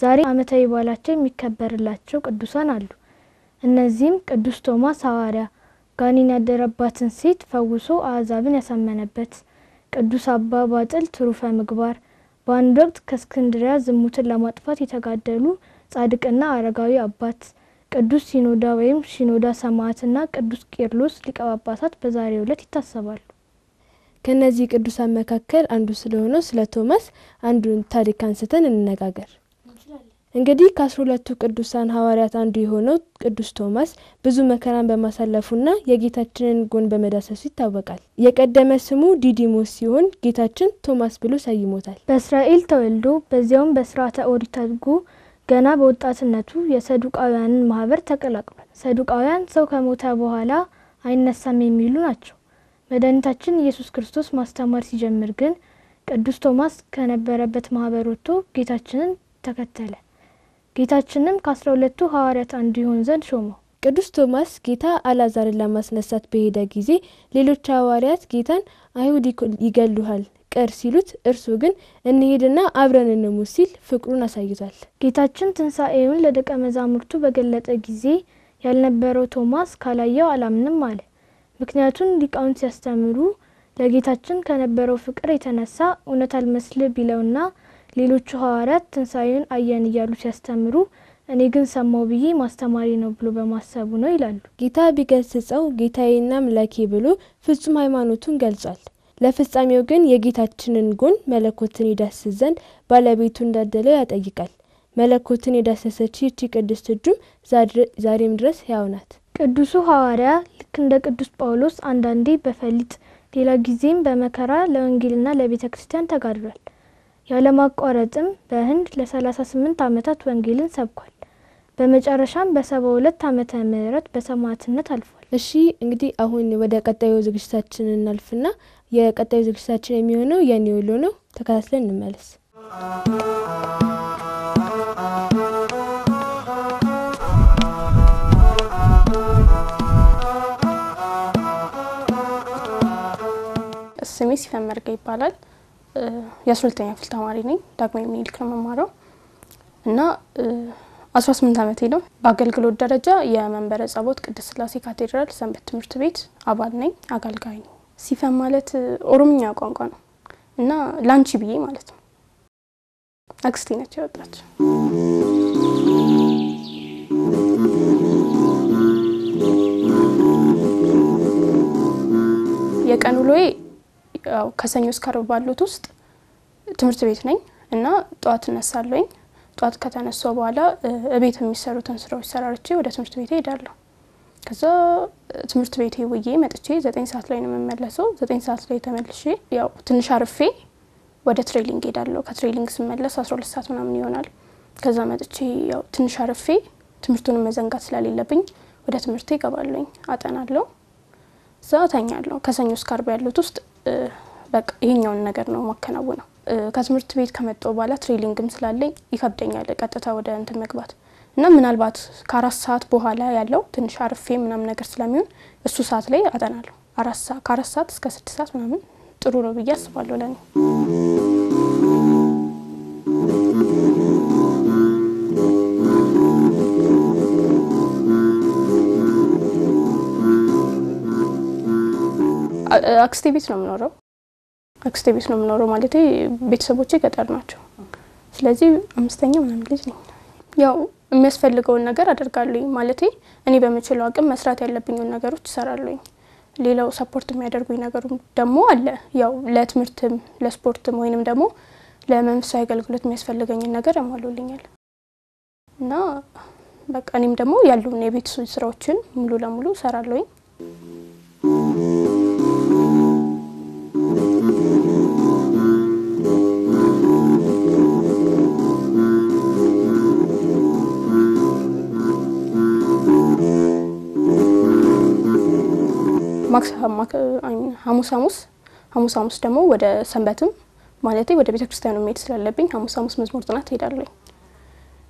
ዛሬ ዓመታዊ በዓላቸው የሚከበርላቸው ቅዱሳን አሉ። እነዚህም ቅዱስ ቶማስ ሐዋርያ ጋኔን ያደረባትን ሴት ፈውሶ አሕዛብን ያሳመነበት፣ ቅዱስ አባ ባጥል ትሩፈ ምግባር በአንድ ወቅት ከእስክንድርያ ዝሙትን ለማጥፋት የተጋደሉ ጻድቅና አረጋዊ አባት፣ ቅዱስ ሲኖዳ ወይም ሲኖዳ ሰማዕትና ቅዱስ ቄርሎስ ሊቀ ጳጳሳት በዛሬው ዕለት ይታሰባሉ። ከነዚህ ቅዱሳን መካከል አንዱ ስለሆነው ስለ ቶማስ አንዱን ታሪክ አንስተን እንነጋገር። እንግዲህ ከ12ቱ ቅዱሳን ሐዋርያት አንዱ የሆነው ቅዱስ ቶማስ ብዙ መከራን በማሳለፉና የጌታችንን ጎን በመዳሰሱ ይታወቃል። የቀደመ ስሙ ዲዲሞስ ሲሆን ጌታችን ቶማስ ብሎ ሰይሞታል። በእስራኤል ተወልዶ በዚያውም በሥርዓተ ኦሪት አድጎ ገና በወጣትነቱ የሰዱቃውያንን ማህበር ተቀላቅሏል። ሰዱቃውያን ሰው ከሞተ በኋላ አይነሳም የሚሉ ናቸው። መድኃኒታችን ኢየሱስ ክርስቶስ ማስተማር ሲጀምር ግን ቅዱስ ቶማስ ከነበረበት ማህበር ወጥቶ ጌታችንን ተከተለ። ጌታችንም ከ12ቱ ሐዋርያት አንዱ ይሆን ዘንድ ሾመው። ቅዱስ ቶማስ ጌታ አልዓዛርን ለማስነሳት በሄደ ጊዜ ሌሎች ሐዋርያት ጌታን አይሁድ ይገሉሃል ቅር ሲሉት እርሱ ግን እንሄድና አብረን እንሙት ሲል ፍቅሩን አሳይቷል። ጌታችን ትንሣኤውን ለደቀ መዛሙርቱ በገለጠ ጊዜ ያልነበረው ቶማስ ካላየው አላምንም አለ። ምክንያቱም ሊቃውንት ሲያስተምሩ ለጌታችን ከነበረው ፍቅር የተነሳ እውነት አልመስል ቢለውና ሌሎቹ ሐዋርያት ትንሣኤውን አየን እያሉ ሲያስተምሩ እኔ ግን ሰማው ብዬ ማስተማሪ ነው ብሎ በማሰቡ ነው ይላሉ። ጌታ ቢገስጸው ጌታዬና አምላኬ ብሎ ፍጹም ሃይማኖቱን ገልጿል። ለፍጻሜው ግን የጌታችንን ጎን መለኮትን ይዳስስ ዘንድ ባለቤቱ እንዳደለው ያጠይቃል። መለኮትን የዳሰሰች ይህች ቅድስት እጁም ዛሬም ድረስ ሕያው ናት። ቅዱሱ ሐዋርያ ልክ እንደ ቅዱስ ጳውሎስ አንዳንዴ በፈሊጥ ሌላ ጊዜም በመከራ ለወንጌልና ለቤተ ክርስቲያን ተጋድሏል። ያለማቋረጥም በህንድ ለ38 ዓመታት ወንጌልን ሰብኳል። በመጨረሻም በ72 ዓመተ ምህረት በሰማዕትነት አልፏል። እሺ እንግዲህ አሁን ወደ ቀጣዩ ዝግጅታችን እናልፍና የቀጣዩ ዝግጅታችን የሚሆነው የኔ ውሎ ነው። ተከታትለን እንመለስ። ስሜ ሲፈን መርጋ ይባላል። የ12ኛ ክፍል ተማሪ ነኝ። ዳግማዊ ምኒልክ ነው የምማረው እና 18 ዓመቴ ነው። በአገልግሎት ደረጃ የመንበረ ጸባኦት ቅድስት ሥላሴ ካቴድራል ሰንበት ትምህርት ቤት አባል ነኝ፣ አገልጋይ ነኝ። ሲፈን ማለት ኦሮምኛ ቋንቋ ነው እና ላንቺ ብዬ ማለት ነው። አክስቴ ነች ያወጣች። የቀን ውሎዬ ያው ከሰኞ እስከ ዓርብ ባሉት ውስጥ ትምህርት ቤት ነኝ እና ጧት እነሳለሁኝ። ጧት ከተነሳው በኋላ እቤት የሚሰሩትን ስራዎች ሰራርቼ ወደ ትምህርት ቤት እሄዳለሁ። ከዛ ትምህርት ቤቴ ውዬ መጥቼ 9 ሰዓት ላይ ነው የምመለሰው። 9 ሰዓት ላይ ተመልሼ ያው ትንሽ አርፌ ወደ ትሬኒንግ እሄዳለሁ። ከትሬኒንግ ስመለስ 12 ሰዓት ምናምን ይሆናል። ከዛ መጥቼ ያው ትንሽ አርፌ ትምህርቱን መዘንጋት ስለሌለብኝ ወደ ትምህርቴ እገባለሁኝ፣ አጠናለሁ፣ እዛ እተኛለሁ። ከሰኞ እስከ ዓርብ ያሉት ውስጥ በቃ ይሄኛውን ነገር ነው ማከናወነው። ከትምህርት ቤት ከመጣሁ በኋላ ትሬኒንግም ስላለኝ ይከብደኛል ቀጥታ ወደ እንትን መግባት እና ምናልባት ከ4 ሰዓት በኋላ ያለው ትንሽ አርፌ ምናምን ነገር ስለሚሆን እሱ ሰዓት ላይ አጠናለሁ። ከ4 ሰዓት እስከ 6 ሰዓት ምናምን ጥሩ ነው ብዬ አስባለሁ ለኔ። አክስቴ ቤት ነው የምኖረው። አክስቴ ቤት ነው የምኖረው ማለት ቤተሰቦቼ ገጠር ናቸው። ስለዚህ 5ኛ ምናምን ልጅ ነኝ። ያው የሚያስፈልገውን ነገር አደርጋለሁ ማለት እኔ በመችለው አቅም መስራት ያለብኝን ነገሮች እሰራለሁ። ሌላው ሰፖርት የሚያደርጉኝ ነገር ደግሞ አለ። ያው ለትምህርትም ለስፖርትም ወይንም ደግሞ ለመንፈሳዊ አገልግሎት የሚያስፈልገኝን ነገር ያሟሉልኛል እና በቃ እኔም ደግሞ ያሉን የቤት ስራዎችን ሙሉ ለሙሉ እሰራለሁ። ሐሙስ ደግሞ ወደ ሰንበትም ማለቴ ወደ ቤተክርስቲያኑ መሄድ ስላለብኝ ሐሙስ መዝሙር ጥናት ሄዳለሁ።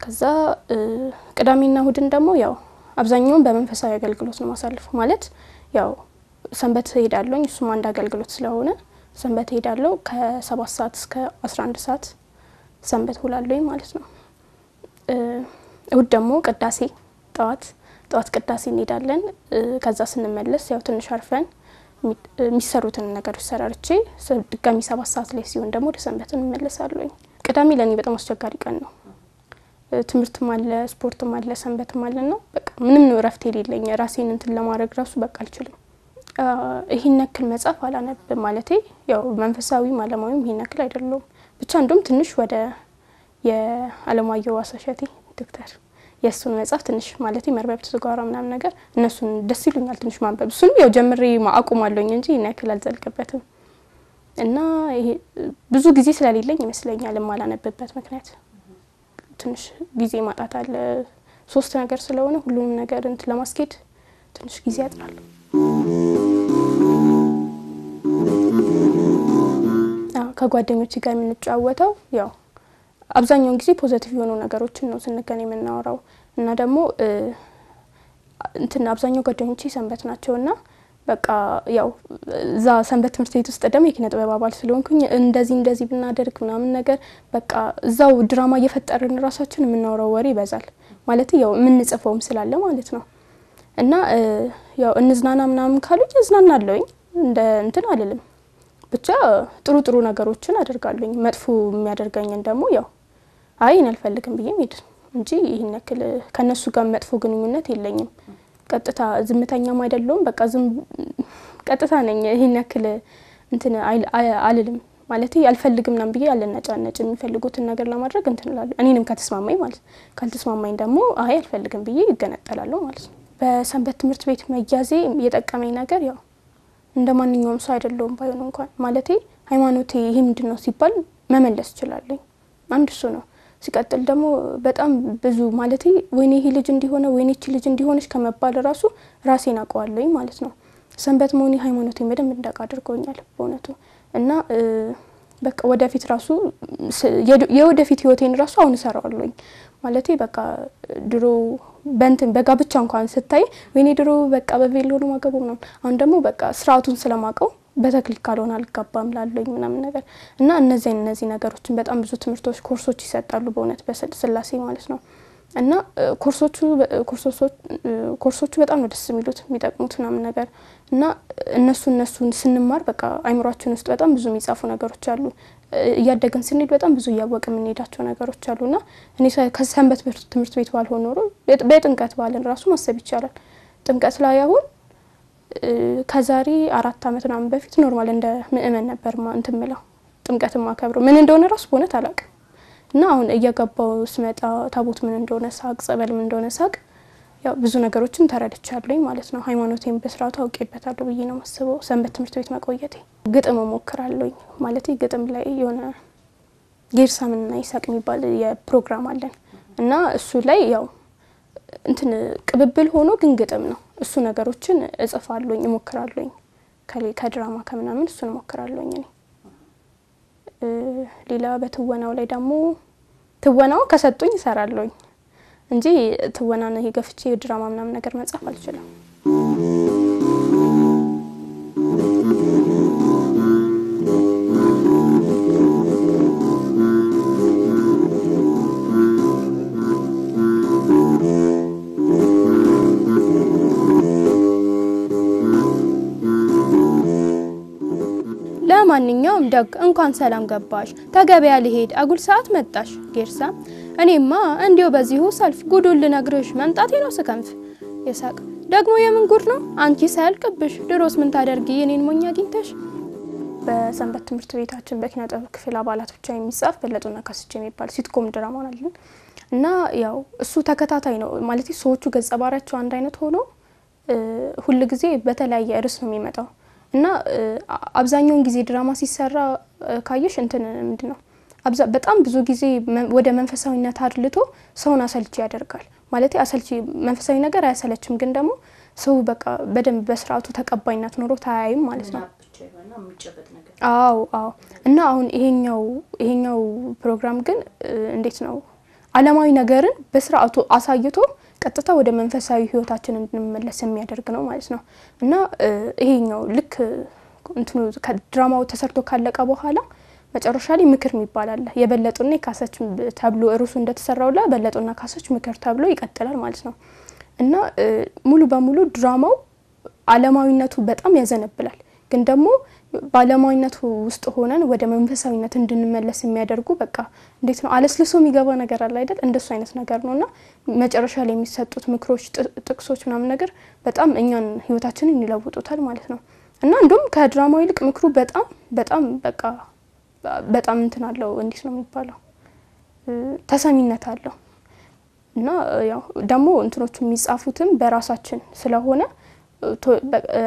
ከዛ ቅዳሜና እሁድን ደግሞ ያው አብዛኛውን በመንፈሳዊ አገልግሎት ነው ማሳልፈው። ማለት ያው ሰንበት ሄዳለሁ፣ እሱም አንድ አገልግሎት ስለሆነ ሰንበት ሄዳለሁ። ከ7 ሰዓት እስከ 11 ሰዓት ሰንበት ውላለሁ ማለት ነው። እሁድ ደግሞ ቅዳሴ ጠዋት ቅዳሴ እንሄዳለን ከዛ ስንመለስ ያው ትንሽ አርፈን የሚሰሩትን ነገሮች ሰራርቼ ድጋሚ 7 ሰዓት ላይ ሲሆን ደግሞ ወደ ሰንበት እንመለሳለን ቅዳሜ ለኔ በጣም አስቸጋሪ ቀን ነው ትምርት ማለ ስፖርት ማለ ሰንበት ማለና በቃ ምንም ነው ረፍት የሌለኝ ራሴን እንትን ለማድረግ ራሱ በቃ አልችልም ይሄን ነክል መጻፍ አላነብ ማለቴ ያው መንፈሳዊ ማለማዊም ይሄን ነክል አይደለም ብቻ እንደም ትንሽ ወደ የዓለማየሁ ዋሳሸቲ ዶክተር የሱን መጻፍ ትንሽ ማለቴ መርበብት ዝጓራ ምናምን ነገር እነሱን ደስ ይሉኛል ትንሽ ማንበብ እሱን ያው ጀምሬ ማአቁማለኝ እንጂ ይነክል አልዘልቀበትም እና ይሄ ብዙ ጊዜ ስለሌለኝ ይመስለኛል ማላነብበት ምክንያት ትንሽ ጊዜ ማጣት አለ 3 ነገር ስለሆነ ሁሉንም ነገር እንት ለማስኬድ ትንሽ ጊዜ ያጥራል ከጓደኞቼ ጋር የምንጫወተው ያው አብዛኛው ጊዜ ፖዚቲቭ የሆኑ ነገሮችን ነው ስንገናኝ የምናወራው እና ደግሞ እንትና አብዛኛው ጓደኞቼ ሰንበት ናቸውና በቃ ያው ዛ ሰንበት ትምህርት ቤት ውስጥ ደግሞ የኪነ ጥበብ አባል ስለሆንኩኝ እንደዚህ ብናደርግ ምናምን ነገር በቃ እዛው ድራማ እየፈጠርን ራሳችን የምናወራው ወሬ ይበዛል ማለት ያው የምንጽፈውም ስላለ ማለት ነው እና ያው እንዝናና ምናምን ካሉኝ እዝናናለሁኝ እንደ እንትን አይደለም ብቻ ጥሩ ነገሮችን አደርጋለሁኝ መጥፎ የሚያደርጋኝን ደግሞ ያው አይን አልፈልግም ብዬ ሄድ እንጂ ይሄን ነክል ከነሱ ጋር መጥፎ ግንኙነት የለኝም ቀጥታ ዝምተኛም አይደለም በቃ ዝም ቀጥታ ነኝ ይሄን ነክል እንትን አልልም ማለት ያልፈልግም ምናምን ብዬ አልነጫነጭ የሚፈልጉትን ነገር ለማድረግ እንትን እላለሁ እኔንም ከተስማማኝ ማለት ካልተስማማኝ ደግሞ አልፈልግም ብዬ ይገነጠላለሁ ማለት ነው በሰንበት ትምህርት ቤት መያዜ የጠቀመኝ ነገር ያው እንደማንኛውም ሰው አይደለም ባይሆን እንኳን ማለቴ ሃይማኖቴ ይሄ ምንድነው ሲባል መመለስ ይችላል አንድ እሱ ነው ሲቀጥል ደግሞ በጣም ብዙ ማለቴ ወይኔ ይሄ ልጅ እንዲሆነ ወይኔ እቺ ልጅ እንዲሆነሽ ከመባል ራሴን አቀዋለኝ ማለት ነው ሰንበት መሆኔ ሃይማኖቴ በደንብ እንዳቅ አድርጎኛል በእውነቱ እና በቃ ወደፊት ራሱ የወደፊት ህይወቴን ራሱ አሁን ሰራዋለኝ ማለቴ በቃ ድሮ በእንትን በጋብቻ እንኳን ስታይ ወይኔ ድሮ በቃ በቬሎ ነው ማገበው ነው አሁን ደግሞ በቃ ስራቱን ስለማቀው በተክሊክ ካልሆነ አልገባም ላለኝ ምናምን ነገር እና እነዚህ ነገሮችን በጣም ብዙ ትምህርቶች ኮርሶች ይሰጣሉ በእውነት በስላሴ ማለት ነው እና ኮርሶቹ በጣም ነው ደስ የሚሉት የሚጠቅሙት ምናምን ነገር እና እነሱን ስንማር በቃ አይምሮአችን ውስጥ በጣም ብዙ የሚጻፉ ነገሮች አሉ እያደገን ስንሄድ በጣም ብዙ ያወቅን የምንሄዳቸው ነገሮች አሉና እኔ ከሰንበት ትምህርት ቤት ባልሆን ኖሮ በጥምቀት ባለን ራሱ ማሰብ ይቻላል ጥምቀት ላይ አሁን ከዛሬ 4 አመት ምናምን በፊት ኖርማል እንደ ምእመን ነበር እንትምለው ጥምቀትም ማከብረው ምን እንደሆነ ራሱ በእውነት አላውቅም እና አሁን እየገባው ስመጣ ታቦት ምን እንደሆነ ሳቅ ጸበል ምን እንደሆነ ሳቅ ያው ብዙ ነገሮችን ተረድቻለሁ ማለት ነው ሃይማኖቴን በስራቱ አውቄበታለሁ ብዬ ነው ማስበው ሰንበት ትምህርት ቤት መቆየቴ ግጥም ሞክራለሁ ማለት ግጥም ላይ የሆነ ጌርሳምና ይሳቅ የሚባል የፕሮግራም አለን እና እሱ ላይ ያው እንትን ቅብብል ሆኖ ግን ግጥም ነው እሱ ነገሮችን እጽፋለሁኝ ሞክራለሁኝ ከድራማ ከምናምን እሱን ሞክራለሁኝ እኔ ሌላ በትወናው ላይ ደግሞ ትወናው ከሰጡኝ እሰራለሁኝ እንጂ ትወና ነው ይገፍቼ ድራማ ምናምን ነገር መጻፍ አልችልም ለማንኛውም ደግ እንኳን ሰላም ገባሽ ተገበያ ሊሄድ አጉል ሰዓት መጣሽ ጌርሳ እኔማ እንዲው በዚሁ ሰልፍ ጉዱል ልነግርሽ መንጣቴ ነው ስከንፍ ይሳቅ ደግሞ የምን ጉድ ነው አንቺ ሳልቀብሽ ድሮስ ምን ታደርጊ የኔን ሞኛ አግኝተሽ በሰንበት ትምህርት ቤታችን በኪነ ጥበብ ክፍል አባላት ብቻ የሚጻፍ በለጡና ካስቼ የሚባል ሲትኮም ድራማ አለን እና ያው እሱ ተከታታይ ነው ማለት ሰዎቹ ገጸ ባህሪያቸው አንድ አይነት ሆኖ ሁሉ ጊዜ በተለያየ ርዕስ ነው የሚመጣው እና አብዛኛው ጊዜ ድራማ ሲሰራ ካየሽ እንትን ምንድነው በጣም ብዙ ጊዜ ወደ መንፈሳዊነት አድልቶ ሰውን አሰልቺ ያደርጋል ማለት አሰልቺ መንፈሳዊ ነገር አያሰለችም ግን ደግሞ ሰው በቃ በደንብ በስርዓቱ ተቀባይነት ኖሮ ታያይም ማለት ነው አዎ እና አሁን ይሄኛው ፕሮግራም ግን እንዴት ነው ዓለማዊ ነገርን በስርዓቱ አሳይቶ ቀጥታ ወደ መንፈሳዊ ህይወታችን እንድንመለስ የሚያደርግ ነው ማለት ነው እና ይሄኛው ልክ እንትኑ ከድራማው ተሰርቶ ካለቀ በኋላ መጨረሻ ላይ ምክር የሚባል አለ የበለጡና የካሰች ተብሎ ርዕሱ እንደተሰራውላ በለጡና ካሰች ምክር ተብሎ ይቀጥላል ማለት ነው እና ሙሉ በሙሉ ድራማው ዓለማዊነቱ በጣም ያዘነብላል ግን ደግሞ ባለማዊነቱ ውስጥ ሆነን ወደ መንፈሳዊነት እንድንመለስ የሚያደርጉ በቃ እንዴት ነው አለስልሶ የሚገባ ነገር አለ አይደል እንደሱ አይነት ነገር ነውና መጨረሻ ላይ የሚሰጡት ምክሮች ጥቅሶች ምናምን ነገር በጣም እኛን ህይወታችንን ይለውጡታል ማለት ነው እና እንደውም ከድራማው ይልቅ ምክሩ በጣም በቃ በጣም እንትን አለው እንዴት ነው የሚባለው ተሰሚነት አለው እና ያው ደግሞ እንትኖቹ የሚጻፉትም በራሳችን ስለሆነ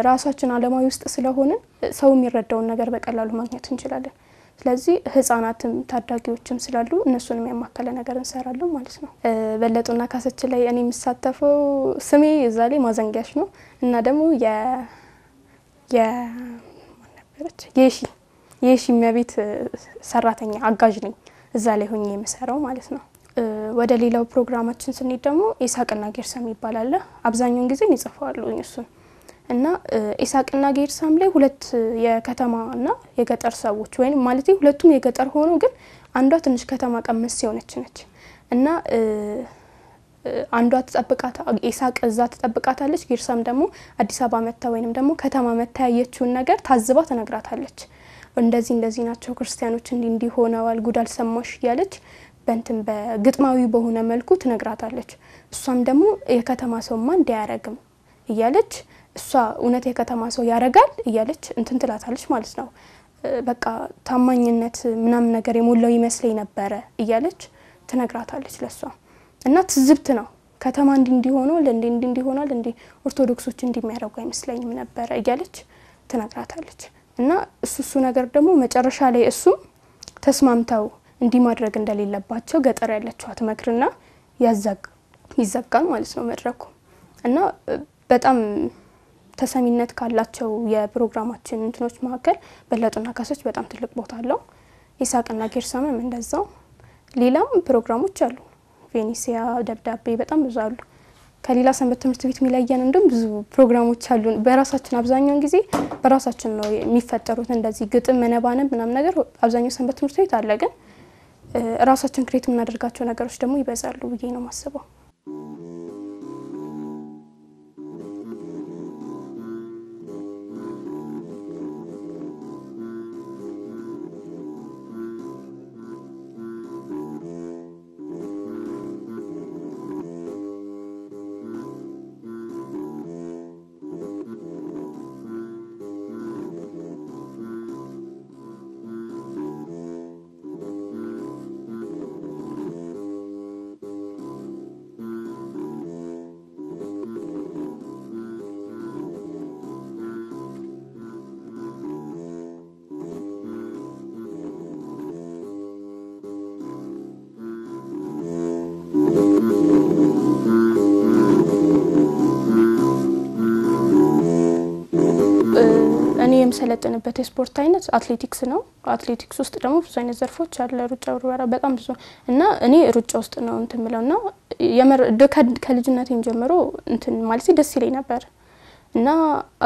ራሳችን ዓለማዊ ውስጥ ስለሆነ ሰው የሚረዳውን ነገር በቀላሉ ማግኘት እንችላለን ስለዚህ ህፃናትም ታዳጊዎችም ስላሉ እነሱንም ያማከለ ነገር እንሰራለን ማለት ነው በለጡና ካሰች ላይ እኔ የምሳተፈው ስሜ እዛ ላይ ማዘንጊያሽ ነው እና ደግሞ ማነበረች የሺ የሚያቤት ሰራተኛ አጋዥ ነኝ እዛ ላይ ሆኜ የምሰራው ማለት ነው ወደ ሌላው ፕሮግራማችን ስንሄድ ደግሞ ኢሳቅና ጌርሳም ይባላል አብዛኛውን ጊዜ ይጽፋሉ እሱን እና ኢሳቅና ጌርሳም ላይ ሁለት የከተማና የገጠር ሰዎች ወይንም ማለት ሁለቱም የገጠር ሆኖ ግን አንዷ ትንሽ ከተማ ቀመስ ሲሆነች ነች እና አንዷ ተጠብቃታ ኢሳቅ እዛ ተጠብቃታለች ጌርሳም ደግሞ አዲስ አበባ መጣ ወይንም ደግሞ ከተማ መጣ ያየችውን ነገር ታዝባ ተነግራታለች እንደዚህ ናቸው ክርስቲያኖች እንዲ ሆነዋል ጉዳል ሰማሽ ያለች በእንትን በግጥማዊ በሆነ መልኩ ትነግራታለች እሷም ደግሞ የከተማ ሰውማ እንዲያረግም እያለች እሷ እውነት የከተማ ሰው ያረጋል እያለች እንትን ትላታለች ማለት ነው በቃ ታማኝነት ምናምን ነገር የሞላው ይመስለኝ ነበር እያለች ትነግራታለች ለሷ እና ትዝብት ነው ከተማ እንዲሆነው እንዲሆናል ኦርቶዶክሶች እንደሚያረጉ አይመስለኝም ነበር እያለች ትነግራታለች እና እሱ ነገር ደግሞ መጨረሻ ላይ እሱም ተስማምተው እንዲማድረግ እንደሌለባቸው ገጠር ያለችው አትመክርና ይዘጋል ማለት ነው መድረኩ እና በጣም ተሰሚነት ካላቸው የፕሮግራማችን እንትኖች መካከል በለጡና ካሰች በጣም ትልቅ ቦታ አለው ኢሳቅና ጌርሳምም እንደዛው ሌላም ፕሮግራሞች አሉ ቬኒሲያ ደብዳቤ በጣም ብዙ አሉ ከሌላ ሰንበት ትምህርት ቤት ሚላየን እንደም ብዙ ፕሮግራሞች አሉ በራሳችን አብዛኛውን ጊዜ በራሳችን ነው የሚፈጠሩት እንደዚህ ግጥም መነባነብ ምናምን ነገር አብዛኛው ሰንበት ትምህርት ቤት አለ ግን ራሳችን ክሬት የምናደርጋቸው ነገሮች ደግሞ ይበዛሉ ብዬ ነው ማስበው እኔ የምሰለጥንበት የስፖርት አይነት አትሌቲክስ ነው አትሌቲክስ ውስጥ ደግሞ ብዙ አይነት ዘርፎች አሉ ሩጫ ውርወራ በጣም ብዙ እና እኔ ሩጫ ውስጥ ነው እንትን ምለውና ከልጅነቴም ጀምሮ እንትን ማለት ደስ ይለኝ ነበር እና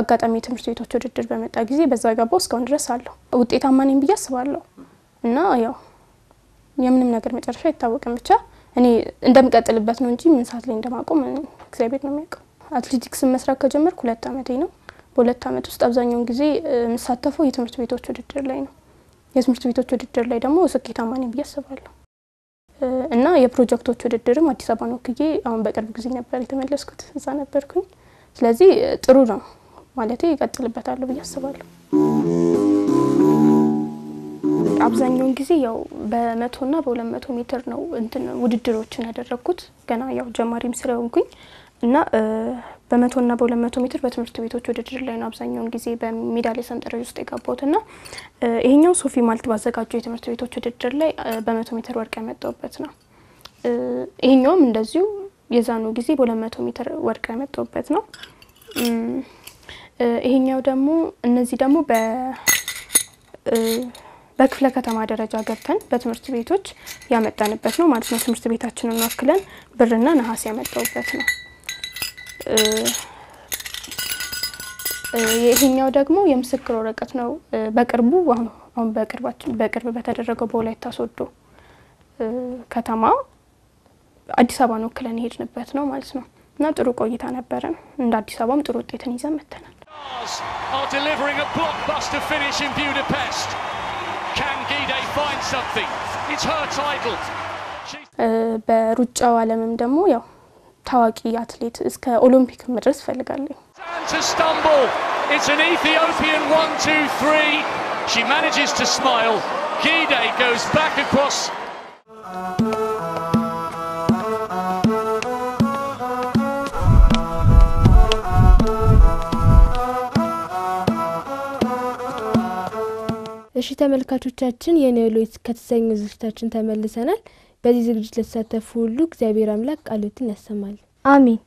አጋጣሚ ትምህርት ቤቶች ውድድር በመጣ ጊዜ በዛ ገባው እስካሁን ድረስ አለው ውጤታማ ነኝ ብዬ አስባለሁ እና ያው የምንም ነገር መጨረሻ አይታወቅም ብቻ እኔ እንደምቀጥልበት ነው እንጂ ምን ሰዓት ላይ እንደማቆም እግዚአብሔር ነው የሚያውቀው አትሌቲክስ መስራት ከጀመርኩ 2 አመቴ ነው በሁለት አመት ውስጥ አብዛኛውን ጊዜ መሳተፈው የትምህርት ቤቶች ውድድር ላይ ነው የትምህርት ቤቶች ውድድር ላይ ደግሞ ስኬታማ ነኝ ብዬ አስባለሁ እና የፕሮጀክቶች ውድድርም አዲስ አበባ ነው ከዬ አሁን በቅርብ ጊዜ ነበር የተመለስኩት እዛ ነበርኩኝ ስለዚህ ጥሩ ነው ማለቴ ይቀጥልበታል ብዬ አስባለሁ አብዛኛውን ጊዜ ያው በ100 እና በ200 ሜትር ነው እንትን ውድድሮችን ያደረኩት ገና ያው ጀማሪም ስለሆንኩኝ እና በ100 እና በ200 ሜትር በትምህርት ቤቶች ውድድር ላይ ነው አብዛኛውን ጊዜ በሜዳሊያ ሰንጠረዥ ውስጥ የገባሁትና ይሄኛው ሶፊ ማልት ባዘጋጀው የትምህርት ቤቶች ውድድር ላይ በ100 ሜትር ወርቅ ያመጣሁበት ነው ይሄኛውም እንደዚሁ የዛኑ ጊዜ በ200 ሜትር ወርቅ ያመጣሁበት ነው ይሄኛው ደግሞ እነዚህ ደግሞ በክፍለ ከተማ ደረጃ ገብተን በትምህርት ቤቶች ያመጣንበት ነው ማለት ነው ትምህርት ቤታችንን ወክለን ብርና ነሐስ ያመጣሁበት ነው ይሄኛው ደግሞ የምስክር ወረቀት ነው በቅርቡ አሁን በቅርብ በተደረገው በወላይታ ሶዶ ከተማ አዲስ አበባን ወክለን ሄድንበት ነው ማለት ነው እና ጥሩ ቆይታ ነበረን እንደ አዲስ አበባም ጥሩ ውጤትን ይዘን መተናል are delivering a blockbuster finish in Budapest. Can Gide find something? It's her title. በሩጫው ዓለምም ደግሞ ያው ታዋቂ አትሌት እስከ ኦሎምፒክ መድረስ ፈልጋለሁ To stumble. It's an Ethiopian 1-2-3. She manages to smile. Gide goes back across. እሺ ተመልካቾቻችን የኔሎይት ከተሰኘው ዝግጅታችን ተመልሰናል በዚህ ዝግጅት ለተሳተፉ ሁሉ እግዚአብሔር አምላክ ቃሉን ያሰማል አሜን